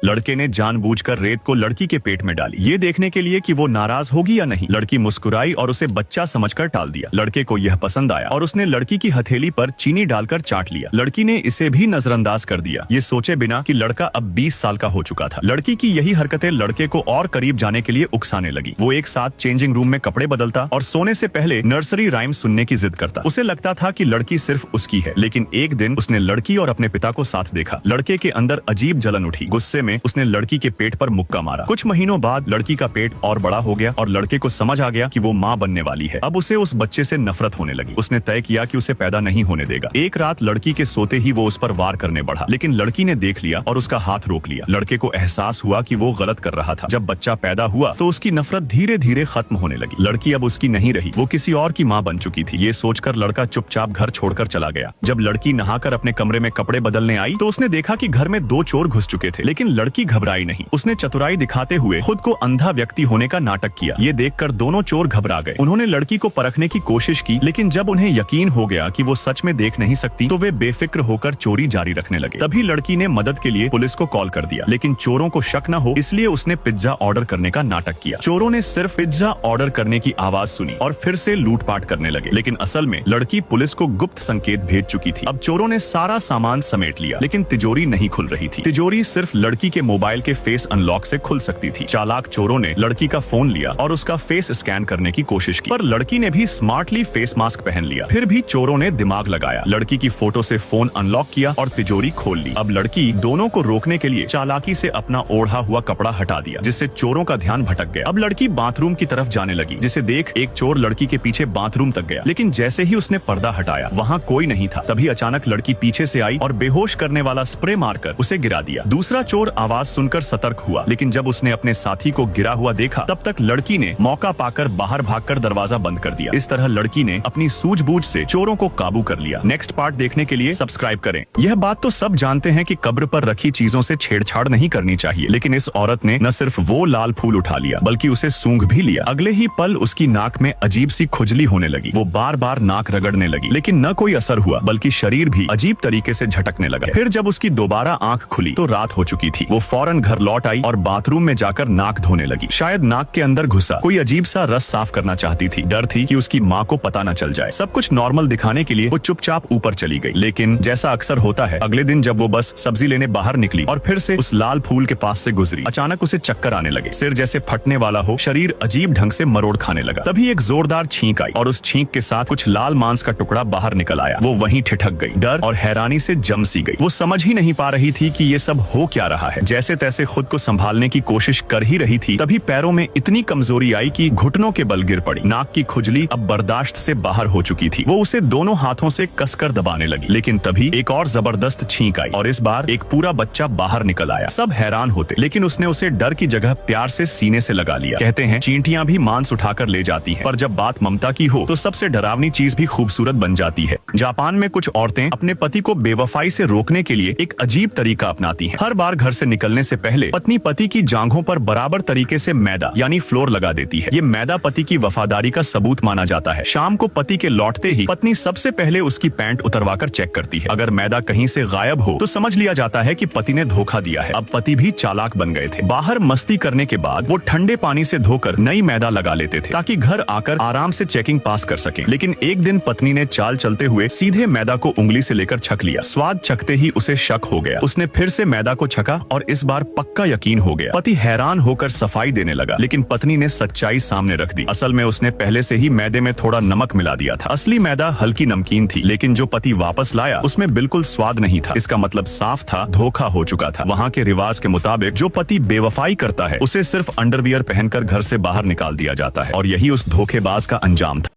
लड़के ने जानबूझकर रेत को लड़की के पेट में डाली, ये देखने के लिए कि वो नाराज होगी या नहीं। लड़की मुस्कुराई और उसे बच्चा समझकर टाल दिया। लड़के को यह पसंद आया और उसने लड़की की हथेली पर चीनी डालकर चाट लिया। लड़की ने इसे भी नजरअंदाज कर दिया, ये सोचे बिना कि लड़का अब 20 साल का हो चुका था। लड़की की यही हरकतें लड़के को और करीब जाने के लिए उकसाने लगी। वो एक साथ चेंजिंग रूम में कपड़े बदलता और सोने से पहले नर्सरी राइम सुनने की जिद करता। उसे लगता था कि लड़की सिर्फ उसकी है, लेकिन एक दिन उसने लड़की और अपने पिता को साथ देखा। लड़के के अंदर अजीब जलन उठी। गुस्से में उसने लड़की के पेट पर मुक्का मारा। कुछ महीनों बाद लड़की का पेट और बड़ा हो गया और लड़के को समझ आ गया कि वो माँ बनने वाली है। अब उसे उस बच्चे से नफरत होने लगी। उसने तय किया कि उसे पैदा नहीं होने देगा। एक रात लड़की के सोते ही वो उस पर वार करने बढ़ा, लेकिन लड़की ने देख लिया और उसका हाथ रोक लिया। लड़के को एहसास हुआ कि वो गलत कर रहा था। जब बच्चा पैदा हुआ तो उसकी नफरत धीरे धीरे खत्म होने लगी। लड़की अब उसकी नहीं रही, वो किसी और की माँ बन चुकी थी। ये सोचकर लड़का चुपचाप घर छोड़कर चला गया। जब लड़की नहाकर अपने कमरे में कपड़े बदलने आई तो उसने देखा कि घर में 2 चोर घुस चुके थे, लेकिन लड़की घबराई नहीं। उसने चतुराई दिखाते हुए खुद को अंधा व्यक्ति होने का नाटक किया। ये देखकर दोनों चोर घबरा गए। उन्होंने लड़की को परखने की कोशिश की, लेकिन जब उन्हें यकीन हो गया कि वो सच में देख नहीं सकती तो वे बेफिक्र होकर चोरी जारी रखने लगे। तभी लड़की ने मदद के लिए पुलिस को कॉल कर दिया, लेकिन चोरों को शक न हो इसलिए उसने पिज्जा ऑर्डर करने का नाटक किया। चोरों ने सिर्फ पिज्जा ऑर्डर करने की आवाज सुनी और फिर से लूटपाट करने लगे, लेकिन असल में लड़की पुलिस को गुप्त संकेत भेज चुकी थी। अब चोरों ने सारा सामान समेट लिया, लेकिन तिजोरी नहीं खुल रही थी। तिजोरी सिर्फ लड़की के मोबाइल के फेस अनलॉक से खुल सकती थी। चालाक चोरों ने लड़की का फोन लिया और उसका फेस स्कैन करने की कोशिश की, पर लड़की ने भी स्मार्टली फेस मास्क पहन लिया। फिर भी चोरों ने दिमाग लगाया, लड़की की फोटो से फोन अनलॉक किया और तिजोरी खोल ली। अब लड़की दोनों को रोकने के लिए चालाकी से अपना ओढ़ा हुआ कपड़ा हटा दिया, जिससे चोरों का ध्यान भटक गया। अब लड़की बाथरूम की तरफ जाने लगी, जिसे देख एक चोर लड़की के पीछे बाथरूम तक गया, लेकिन जैसे ही उसने पर्दा हटाया वहाँ कोई नहीं था। तभी अचानक लड़की पीछे से आई और बेहोश करने वाला स्प्रे मारकर उसे गिरा दिया। दूसरा चोर आवाज सुनकर सतर्क हुआ, लेकिन जब उसने अपने साथी को गिरा हुआ देखा तब तक लड़की ने मौका पाकर बाहर भागकर दरवाजा बंद कर दिया। इस तरह लड़की ने अपनी सूझबूझ से चोरों को काबू कर लिया। नेक्स्ट पार्ट देखने के लिए सब्सक्राइब करें। यह बात तो सब जानते हैं कि कब्र पर रखी चीजों से छेड़छाड़ नहीं करनी चाहिए, लेकिन इस औरत ने न सिर्फ वो लाल फूल उठा लिया बल्कि उसे सूंघ भी लिया। अगले ही पल उसकी नाक में अजीब सी खुजली होने लगी। वो बार बार नाक रगड़ने लगी, लेकिन न कोई असर हुआ बल्कि शरीर भी अजीब तरीके से झटकने लगा। फिर जब उसकी दोबारा आंख खुली तो रात हो चुकी थी। वो फौरन घर लौट आई और बाथरूम में जाकर नाक धोने लगी। शायद नाक के अंदर घुसा कोई अजीब सा रस साफ करना चाहती थी। डर थी कि उसकी माँ को पता न चल जाए। सब कुछ नॉर्मल दिखाने के लिए वो चुपचाप ऊपर चली गई, लेकिन जैसा अक्सर होता है अगले दिन जब वो बस सब्जी लेने बाहर निकली और फिर से उस लाल फूल के पास से गुजरी, अचानक उसे चक्कर आने लगे। सिर जैसे फटने वाला हो, शरीर अजीब ढंग से मरोड़ खाने लगा। तभी एक जोरदार छींक आई और उस छींक के साथ कुछ लाल मांस का टुकड़ा बाहर निकल आया। वो वहीं ठिठक गई, डर और हैरानी से जम सी गई। वो समझ ही नहीं पा रही थी कि ये सब हो क्या रहा है। जैसे तैसे खुद को संभालने की कोशिश कर ही रही थी, तभी पैरों में इतनी कमजोरी आई कि घुटनों के बल गिर पड़ी। नाक की खुजली अब बर्दाश्त से बाहर हो चुकी थी। वो उसे दोनों हाथों से कसकर दबाने लगी, लेकिन तभी एक और जबरदस्त छींक आई और इस बार एक पूरा बच्चा बाहर निकल आया। सब हैरान होते, लेकिन उसने उसे डर की जगह प्यार से सीने से लगा लिया। कहते हैं चींटियां भी मांस उठाकर ले जाती हैं, पर जब बात ममता की हो तो सबसे डरावनी चीज भी खूबसूरत बन जाती है। जापान में कुछ औरतें अपने पति को बेवफाई से रोकने के लिए एक अजीब तरीका अपनाती हैं। हर बार घर से निकलने से पहले पत्नी पति की जांघों पर बराबर तरीके से मैदा यानी फ्लोर लगा देती है। ये मैदा पति की वफादारी का सबूत माना जाता है। शाम को पति के लौटते ही पत्नी सबसे पहले उसकी पैंट उतरवाकर चेक करती है। अगर मैदा कहीं से गायब हो तो समझ लिया जाता है कि पति ने धोखा दिया है। अब पति भी चालाक बन गए थे। बाहर मस्ती करने के बाद वो ठंडे पानी से धोकर नई मैदा लगा लेते थे ताकि घर आकर आराम से चेकिंग पास कर सकें। लेकिन एक दिन पत्नी ने चाल चलते हुए सीधे मैदा को उंगली से लेकर छक लिया। स्वाद चखते ही उसे शक हो गया। उसने फिर से मैदा को छका और इस बार पक्का यकीन हो गया। पति हैरान होकर सफाई देने लगा, लेकिन पत्नी ने सच्चाई सामने रख दी। असल में उसने पहले से ही मैदे में थोड़ा नमक मिला दिया था। असली मैदा हल्की नमकीन थी, लेकिन जो पति वापस लाया उसमें बिल्कुल स्वाद नहीं था। इसका मतलब साफ था, धोखा हो चुका था। वहाँ के रिवाज के मुताबिक जो पति बेवफाई करता है उसे सिर्फ अंडरवियर पहनकर घर से बाहर निकाल दिया जाता है, और यही उस धोखेबाज का अंजाम था।